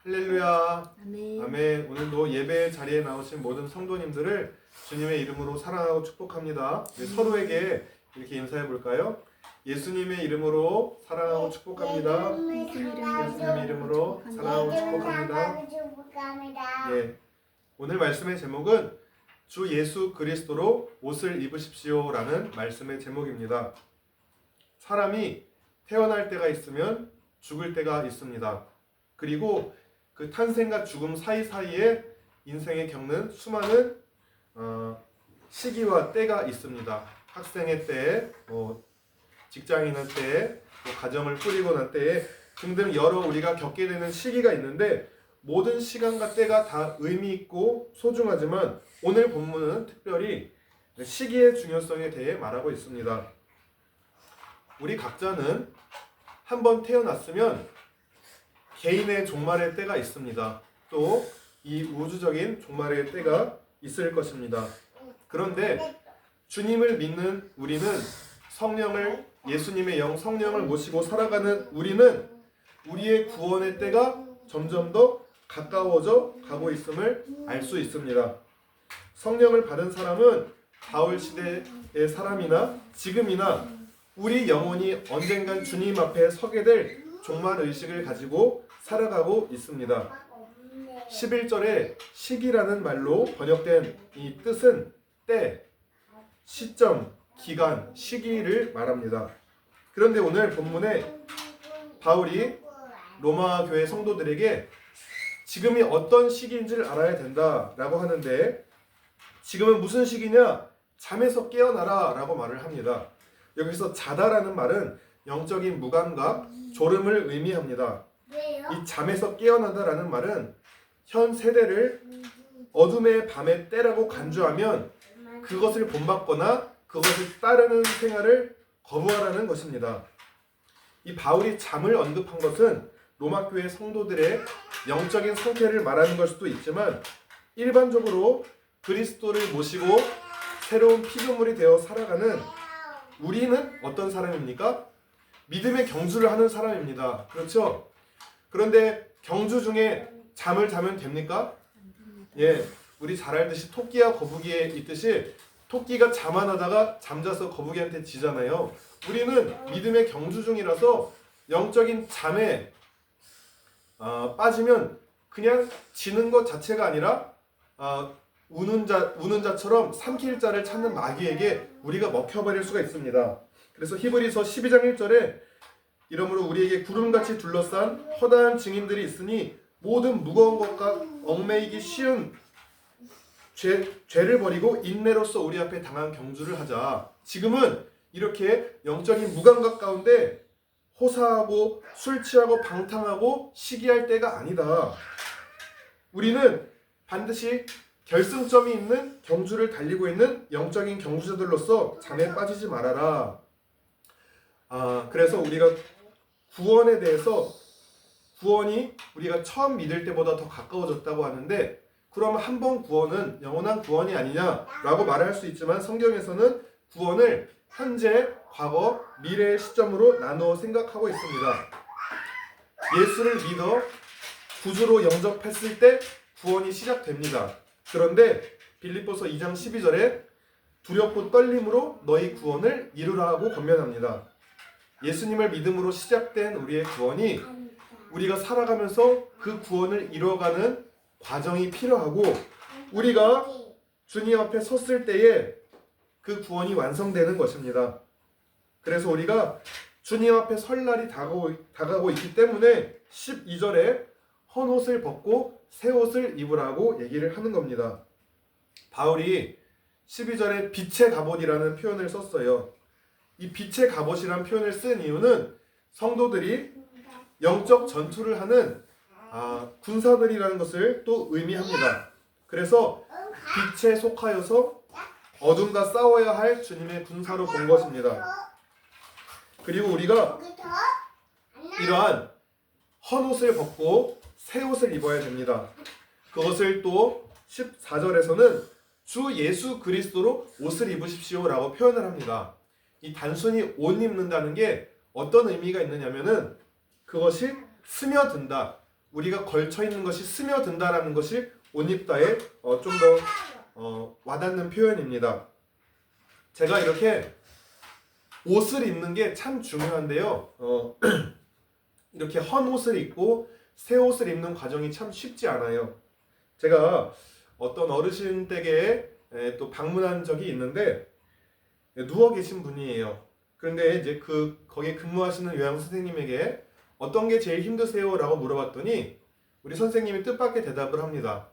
할렐루야. 아멘. 아멘. 오늘도 예배 자리에 나오신 모든 성도님들을 주님의 이름으로 사랑하고 축복합니다. 우리 서로에게 이렇게 인사해 볼까요? 예수님의 이름으로 사랑하고 축복합니다. 예수님의 이름으로 사랑하고 축복합니다. 예. 오늘 말씀의 제목은 주 예수 그리스도로 옷을 입으십시오라는 말씀의 제목입니다. 사람이 태어날 때가 있으면 죽을 때가 있습니다. 그리고 그 탄생과 죽음 사이사이에 인생에 겪는 수많은 시기와 때가 있습니다. 학생의 때, 직장인의 때, 가정을 꾸리고 난 때에 등등 여러 우리가 겪게 되는 시기가 있는데 모든 시간과 때가 다 의미 있고 소중하지만 오늘 본문은 특별히 시기의 중요성에 대해 말하고 있습니다. 우리 각자는 한번 태어났으면 개인의 종말의 때가 있습니다. 또 이 우주적인 종말의 때가 있을 것입니다. 그런데 주님을 믿는 우리는 성령을 예수님의 영 성령을 모시고 살아가는 우리는 우리의 구원의 때가 점점 더 가까워져 가고 있음을 알 수 있습니다. 성령을 받은 사람은 바울 시대의 사람이나 지금이나 우리 영혼이 언젠간 주님 앞에 서게 될 종말 의식을 가지고 살아가고 있습니다. 11절에 시기라는 말로 번역된 이 뜻은 때, 시점, 기간, 시기를 말합니다. 그런데 오늘 본문에 바울이 로마 교회 성도들에게 지금이 어떤 시기인지를 알아야 된다라고 하는데 지금은 무슨 시기냐? 잠에서 깨어나라 라고 말을 합니다. 여기서 자다라는 말은 영적인 무감각, 졸음을 의미합니다. 이 잠에서 깨어나다라는 말은 현 세대를 어둠의 밤의 때라고 간주하면 그것을 본받거나 그것을 따르는 생활을 거부하라는 것입니다. 이 바울이 잠을 언급한 것은 로마 교회 성도들의 영적인 상태를 말하는 걸 수도 있지만 일반적으로 그리스도를 모시고 새로운 피조물이 되어 살아가는 우리는 어떤 사람입니까? 믿음의 경주를 하는 사람입니다. 그렇죠? 그런데 경주 중에 잠을 자면 됩니까? 예, 우리 잘 알듯이 토끼와 거북이에 있듯이 토끼가 잠 안 하다가 잠자서 거북이한테 지잖아요. 우리는 믿음의 경주 중이라서 영적인 잠에 빠지면 그냥 지는 것 자체가 아니라 우는 자처럼 삼킬 자를 찾는 마귀에게 우리가 먹혀버릴 수가 있습니다. 그래서 히브리서 12장 1절에 이러므로 우리에게 구름같이 둘러싼 허다한 증인들이 있으니 모든 무거운 것과 얽매이기 쉬운 죄를 버리고 인내로서 우리 앞에 당한 경주를 하자. 지금은 이렇게 영적인 무감각 가운데 호사하고 술 취하고 방탕하고 시기할 때가 아니다. 우리는 반드시 결승점이 있는 경주를 달리고 있는 영적인 경주자들로서 잠에 빠지지 말아라. 그래서 우리가 구원에 대해서 구원이 우리가 처음 믿을 때보다 더 가까워졌다고 하는데 그러면 한 번 구원은 영원한 구원이 아니냐라고 말할 수 있지만 성경에서는 구원을 현재, 과거, 미래의 시점으로 나누어 생각하고 있습니다. 예수를 믿어 구주로 영접했을 때 구원이 시작됩니다. 그런데 빌립보서 2장 12절에 두렵고 떨림으로 너희 구원을 이루라 하고 권면합니다. 예수님을 믿음으로 시작된 우리의 구원이 우리가 살아가면서 그 구원을 이루어가는 과정이 필요하고 우리가 주님 앞에 섰을 때에 그 구원이 완성되는 것입니다. 그래서 우리가 주님 앞에 설 날이 다가오고 있기 때문에 12절에 헌 옷을 벗고 새 옷을 입으라고 얘기를 하는 겁니다. 바울이 12절에 빛의 갑옷이라는 표현을 썼어요. 이 빛의 갑옷이라는 표현을 쓴 이유는 성도들이 영적 전투를 하는 군사들이라는 것을 또 의미합니다. 그래서 빛에 속하여서 어둠과 싸워야 할 주님의 군사로 본 것입니다. 그리고 우리가 이러한 헌 옷을 벗고 새 옷을 입어야 됩니다. 그것을 또 14절에서는 주 예수 그리스도로 옷을 입으십시오 라고 표현을 합니다. 이 단순히 옷 입는다는 게 어떤 의미가 있느냐면은 그것이 스며든다. 우리가 걸쳐 있는 것이 스며든다라는 것이 옷 입다에 좀 더 와닿는 표현입니다. 제가 이렇게 옷을 입는 게 참 중요한데요. 이렇게 헌 옷을 입고 새 옷을 입는 과정이 참 쉽지 않아요. 제가 어떤 어르신 댁에 또 방문한 적이 있는데 누워 계신 분이에요. 그런데 이제 거기에 근무하시는 요양 선생님에게 어떤 게 제일 힘드세요? 라고 물어봤더니 우리 선생님이 뜻밖의 대답을 합니다.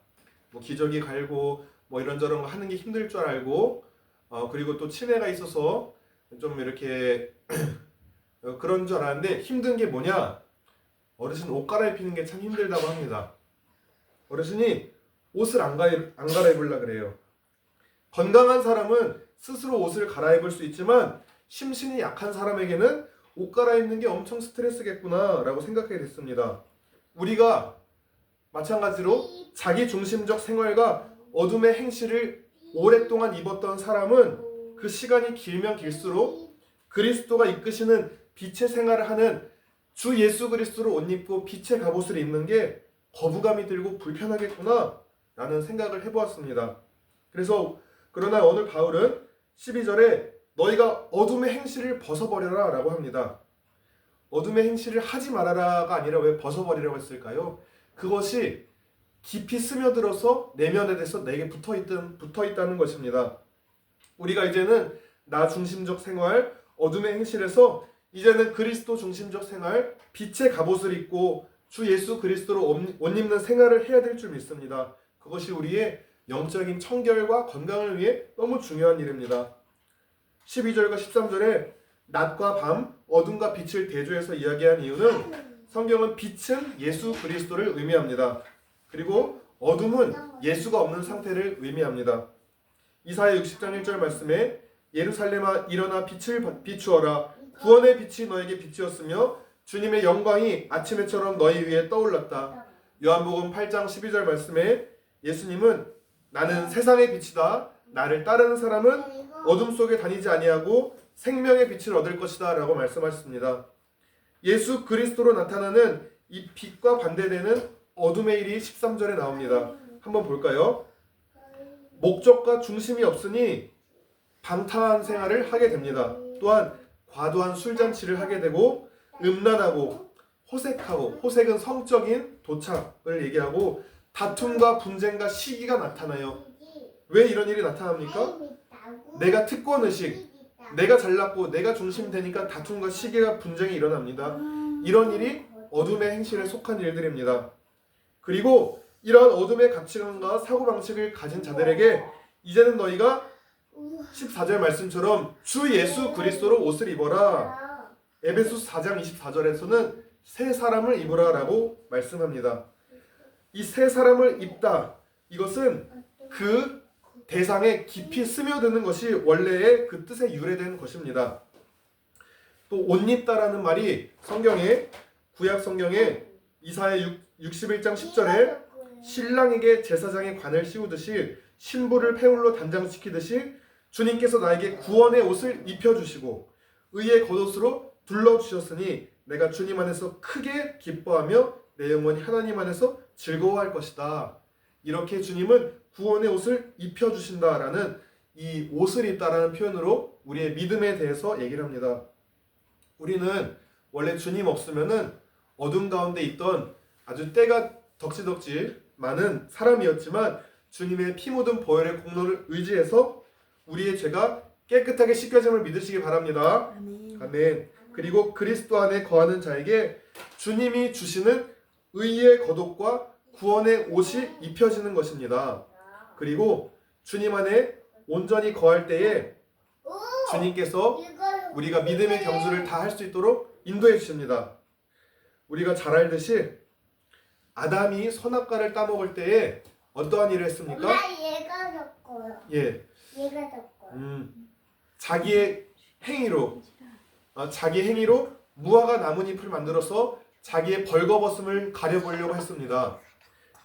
뭐 기저귀 갈고 뭐 이런저런 거 하는 게 힘들 줄 알고 그리고 또 치매가 있어서 좀 이렇게 그런 줄 알았는데 힘든 게 뭐냐? 어르신 옷 갈아입히는 게 참 힘들다고 합니다. 어르신이 옷을 안 갈아입으려 그래요. 건강한 사람은 스스로 옷을 갈아입을 수 있지만 심신이 약한 사람에게는 옷 갈아입는 게 엄청 스트레스겠구나 라고 생각하게 됐습니다. 우리가 마찬가지로 자기 중심적 생활과 어둠의 행실을 오랫동안 입었던 사람은 그 시간이 길면 길수록 그리스도가 이끄시는 빛의 생활을 하는 주 예수 그리스도를 옷 입고 빛의 갑옷을 입는 게 거부감이 들고 불편하겠구나 라는 생각을 해보았습니다. 그러나 오늘 바울은 12절에 너희가 어둠의 행실을 벗어버려라 라고 합니다. 어둠의 행실을 하지 말아라가 아니라 왜 벗어버리라고 했을까요? 그것이 깊이 스며들어서 내면에 대해서 내게 붙어있다는 것입니다. 우리가 이제는 나 중심적 생활, 어둠의 행실에서 이제는 그리스도 중심적 생활, 빛의 갑옷을 입고 주 예수 그리스도로 옷 입는 생활을 해야 될 줄 믿습니다. 그것이 우리의 영적인 청결과 건강을 위해 너무 중요한 일입니다. 12절과 13절에 낮과 밤, 어둠과 빛을 대조해서 이야기한 이유는 성경은 빛은 예수 그리스도를 의미합니다. 그리고 어둠은 예수가 없는 상태를 의미합니다. 이사야 60장 1절 말씀에 예루살렘아 일어나 빛을 비추어라. 구원의 빛이 너에게 빛이었으며 주님의 영광이 아침해처럼 너희 위에 떠올랐다. 요한복음 8장 12절 말씀에 예수님은 나는 세상의 빛이다. 나를 따르는 사람은 어둠 속에 다니지 아니하고 생명의 빛을 얻을 것이다 라고 말씀하셨습니다. 예수 그리스도로 나타나는 이 빛과 반대되는 어둠의 일이 13절에 나옵니다. 한번 볼까요? 목적과 중심이 없으니 방탕한 생활을 하게 됩니다. 또한 과도한 술잔치를 하게 되고 음란하고 호색하고, 호색은 성적인 도착을 얘기하고 다툼과 분쟁과 시기가 나타나요. 왜 이런 일이 나타납니까? 내가 특권의식, 내가 잘났고 내가 중심되니까 다툼과 시기가 분쟁이 일어납니다. 이런 일이 어둠의 행실에 속한 일들입니다. 그리고 이러한 어둠의 가치관과 사고방식을 가진 자들에게 이제는 너희가 14절 말씀처럼 주 예수 그리스도로 옷을 입어라. 에베소서 4장 24절에서는 새 사람을 입으라 라고 말씀합니다. 이 새 사람을 입다, 이것은 그 대상에 깊이 스며드는 것이 원래의 그 뜻에 유래된 것입니다. 또 옷 입다라는 말이 성경에, 구약 성경에 이사야 61장 10절에 신랑에게 제사장의 관을 씌우듯이 신부를 폐울로 단장시키듯이 주님께서 나에게 구원의 옷을 입혀주시고 의의 겉옷으로 둘러주셨으니 내가 주님 안에서 크게 기뻐하며 내 영혼이 하나님 안에서 즐거워할 것이다. 이렇게 주님은 구원의 옷을 입혀주신다라는 이 옷을 입다라는 표현으로 우리의 믿음에 대해서 얘기를 합니다. 우리는 원래 주님 없으면은 어둠 가운데 있던 아주 때가 덕지덕지 많은 사람이었지만 주님의 피 묻은 보혈의 공로를 의지해서 우리의 죄가 깨끗하게 씻겨짐을 믿으시기 바랍니다. 아멘. 그리고 그리스도 안에 거하는 자에게 주님이 주시는 의의 겉옷과 구원의 옷이 입혀지는 것입니다. 그리고 주님 안에 온전히 거할 때에 주님께서 우리가 믿음의 경주를 다 할 수 있도록 인도해 주십니다. 우리가 잘 알듯이 아담이 선악과를 따먹을 때에 어떠한 일을 했습니까? 얘가 졌고요. 예. 얘가 졌고요. 자기의 행위로 무화과 나뭇잎을 만들어서 자기의 벌거벗음을 가려보려고 했습니다.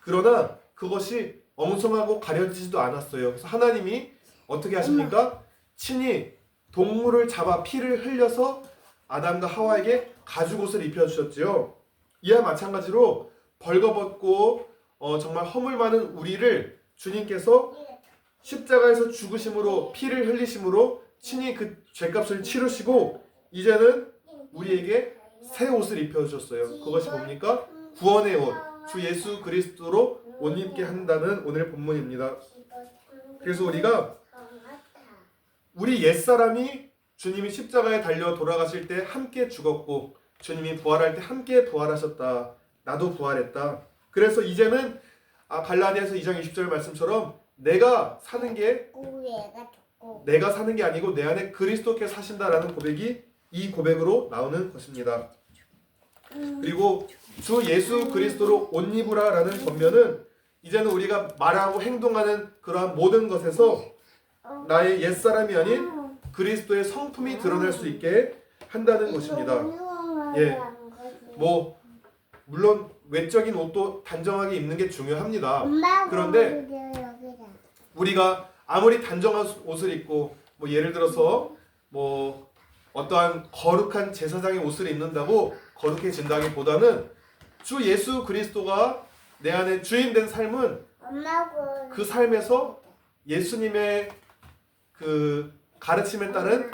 그러나 그것이 엉성하고 가려지지도 않았어요. 그래서 하나님이 어떻게 하십니까? 친히 동물을 잡아 피를 흘려서 아담과 하와에게 가죽옷을 입혀주셨지요. 이와 마찬가지로 벌거벗고 정말 허물 많은 우리를 주님께서 십자가에서 죽으심으로 피를 흘리심으로 친히 그 죄값을 치르시고 이제는 우리에게 새 옷을 입혀주셨어요. 그것이 뭡니까? 구원의 옷, 주 예수 그리스도로 옷 입게 한다는 오늘 본문입니다. 그래서 우리가 우리 옛사람이 주님이 십자가에 달려 돌아가실 때 함께 죽었고 주님이 부활할 때 함께 부활하셨다. 나도 부활했다. 그래서 이제는 갈라디아서 2장 20절 말씀처럼 내가 사는 게 아니고 내 안에 그리스도께서 사신다라는 고백이 이 고백으로 나오는 것입니다. 그리고 주 예수 그리스도로 옷 입으라라는 권면은 이제는 우리가 말하고 행동하는 그러한 모든 것에서 나의 옛사람이 아닌 그리스도의 성품이 드러날 수 있게 한다는 것입니다. 예, 뭐 물론 외적인 옷도 단정하게 입는 게 중요합니다. 그런데 우리가 아무리 단정한 옷을 입고 뭐 예를 들어서 뭐 어떠한 거룩한 제사장의 옷을 입는다고 거룩해진다기보다는 주 예수 그리스도가 내 안에 주인 된 삶은 그 삶에서 예수님의 그 가르침에 따른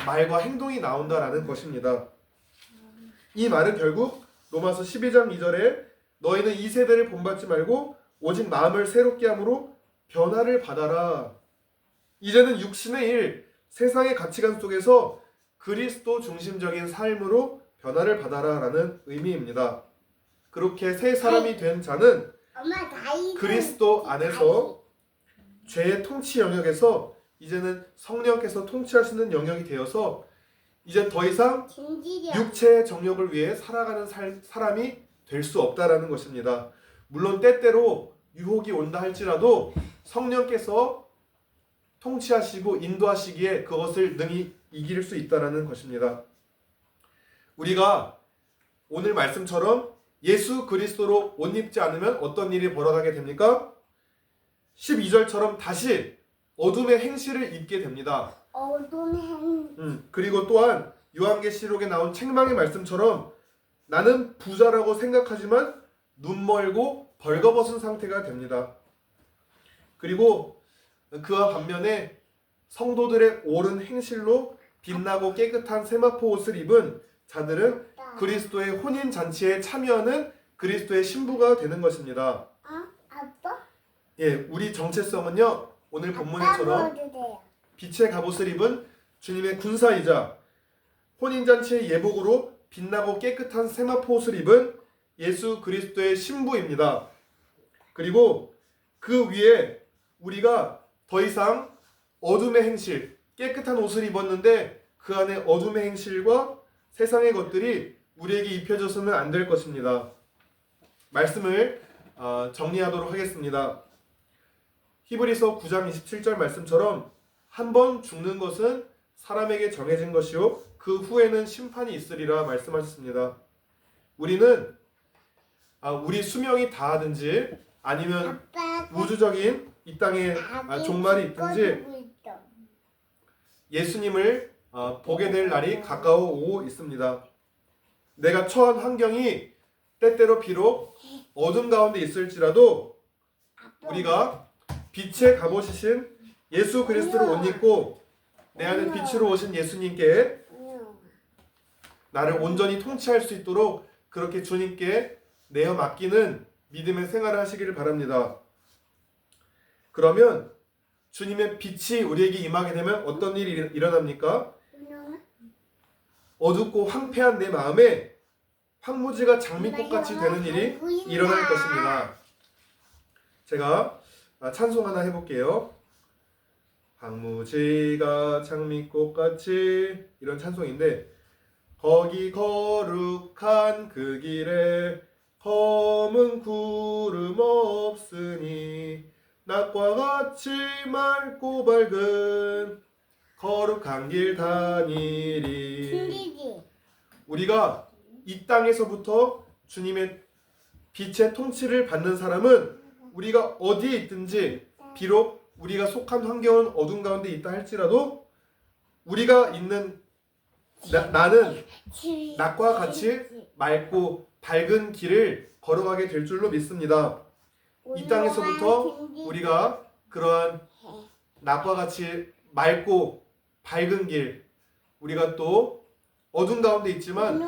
말과 행동이 나온다라는 것입니다. 이 말은 결국 로마서 12장 2절에 너희는 이 세대를 본받지 말고 오직 마음을 새롭게 함으로 변화를 받아라. 이제는 육신의 일, 세상의 가치관 속에서 그리스도 중심적인 삶으로 변화를 받아라라는 의미입니다. 그렇게 새 사람이 된 자는 그리스도 안에서 죄의 통치 영역에서 이제는 성령께서 통치하시는 영역이 되어서 이제 더 이상 육체의 정욕을 위해 살아가는 사람이 될 수 없다라는 것입니다. 물론 때때로 유혹이 온다 할지라도 성령께서 통치하시고 인도하시기에 그것을 능히 이길 수 있다라는 것입니다. 우리가 오늘 말씀처럼 예수 그리스도로 옷 입지 않으면 어떤 일이 벌어나게 됩니까? 12절처럼 다시 어둠의 행실을 입게 됩니다. 그리고 또한 요한계시록에 나온 책망의 말씀처럼 나는 부자라고 생각하지만 눈 멀고 벌거벗은 상태가 됩니다. 그리고 그와 반면에 성도들의 옳은 행실로 빛나고 깨끗한 세마포 옷을 입은 자들은 그리스도의 혼인잔치에 참여하는 그리스도의 신부가 되는 것입니다. 아빠? 예, 우리 정체성은요 오늘 본문에처럼 빛의 갑옷을 입은 주님의 군사이자 혼인잔치의 예복으로 빛나고 깨끗한 세마포 옷을 입은 예수 그리스도의 신부입니다. 그리고 그 위에 우리가 더 이상 어둠의 행실, 깨끗한 옷을 입었는데 그 안에 어둠의 행실과 세상의 것들이 우리에게 입혀져서는 안 될 것입니다. 말씀을 정리하도록 하겠습니다. 히브리서 9장 27절 말씀처럼 한 번 죽는 것은 사람에게 정해진 것이요 그 후에는 심판이 있으리라 말씀하셨습니다. 우리는 우리 수명이 다하든지 아니면 우주적인 이 땅에 종말이 있든지 예수님을 보게 될 날이 가까워 오고 있습니다. 내가 처한 환경이 때때로 비록 어둠 가운데 있을지라도 우리가 빛의 갑옷이신 예수 그리스도를 옷 입고 내 안에 빛으로 오신 예수님께 나를 온전히 통치할 수 있도록 그렇게 주님께 내어 맡기는 믿음의 생활을 하시기를 바랍니다. 그러면 주님의 빛이 우리에게 임하게 되면 어떤 일이 일어납니까? 어둡고 황폐한 내 마음에 황무지가 장미꽃같이 되는 일이 일어날 것입니다. 제가 찬송 하나 해볼게요. 황무지가 장미꽃같이 이런 찬송인데 거기 거룩한 그 길에 검은 구름 없으니 낮과 같이 맑고 밝은 거룩한 길 다니리. 우리가 이 땅에서부터 주님의 빛의 통치를 받는 사람은 우리가 어디에 있든지 비록 우리가 속한 환경은 어둠 가운데 있다 할지라도 우리가 있는 나는 낮과 같이 맑고 밝은 길을 걸어가게 될 줄로 믿습니다. 이 땅에서부터 우리가 그러한 낮과 같이 맑고 밝은 길, 우리가 또 어둠 가운데 있지만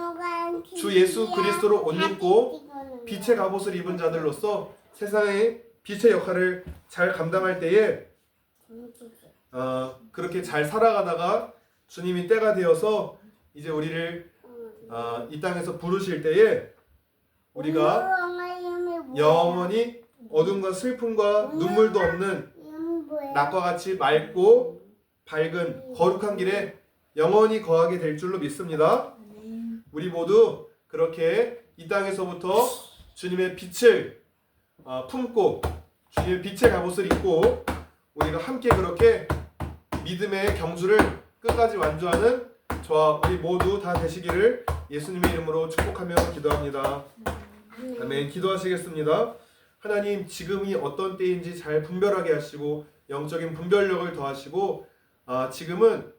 주 예수 그리스도로 옷 입고 빛의 갑옷을 입은 자들로서 세상의 빛의 역할을 잘 감당할 때에 그렇게 잘 살아가다가 주님이 때가 되어서 이제 우리를 이 땅에서 부르실 때에 우리가 영원히 어둠과 슬픔과 눈물도 없는 낮과 같이 맑고 밝은 거룩한 길에 영원히 거하게 될 줄로 믿습니다. 우리 모두 그렇게 이 땅에서부터 주님의 빛을 품고 주님의 빛의 갑옷을 입고 우리가 함께 그렇게 믿음의 경주를 끝까지 완주하는 저와 우리 모두 다 되시기를 예수님의 이름으로 축복하며 기도합니다. 아멘. 기도하시겠습니다. 하나님, 지금이 어떤 때인지 잘 분별하게 하시고 영적인 분별력을 더하시고 지금은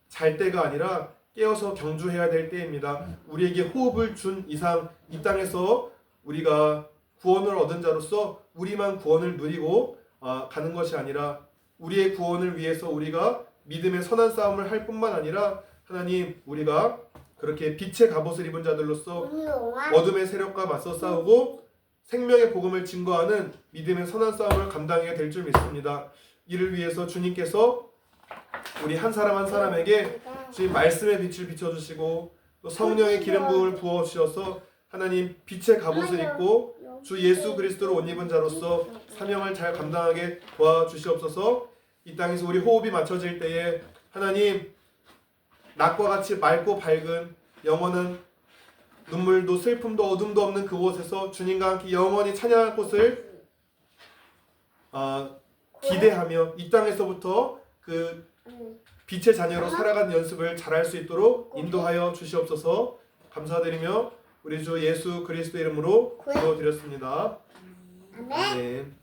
잘 때가 아니라 깨어서 경주해야 될 때입니다. 우리에게 호흡을 준 이상 이 땅에서 우리가 구원을 얻은 자로서 우리만 구원을 누리고 가는 것이 아니라 우리의 구원을 위해서 우리가 믿음의 선한 싸움을 할 뿐만 아니라 하나님, 우리가 그렇게 빛의 갑옷을 입은 자들로서 어둠의 세력과 맞서 싸우고 생명의 복음을 증거하는 믿음의 선한 싸움을 감당해야 될 줄 믿습니다. 이를 위해서 주님께서 우리 한 사람 한 사람에게 주님 말씀의 빛을 비춰주시고 또 성령의 기름 부음을 부어주셔서 하나님 빛의 갑옷을 입고 주 예수 그리스도로 옷 입은 자로서 사명을 잘 감당하게 도와주시옵소서. 이 땅에서 우리 호흡이 맞춰질 때에 하나님, 낮과 같이 맑고 밝은 영원한 눈물도 슬픔도 어둠도 없는 그곳에서 주님과 함께 영원히 찬양할 곳을 기대하며 이 땅에서부터 그 빛의 자녀로 살아가는 연습을 잘할 수 있도록 인도하여 주시옵소서. 감사드리며 우리 주 예수 그리스도 이름으로 기도드렸습니다. 아멘.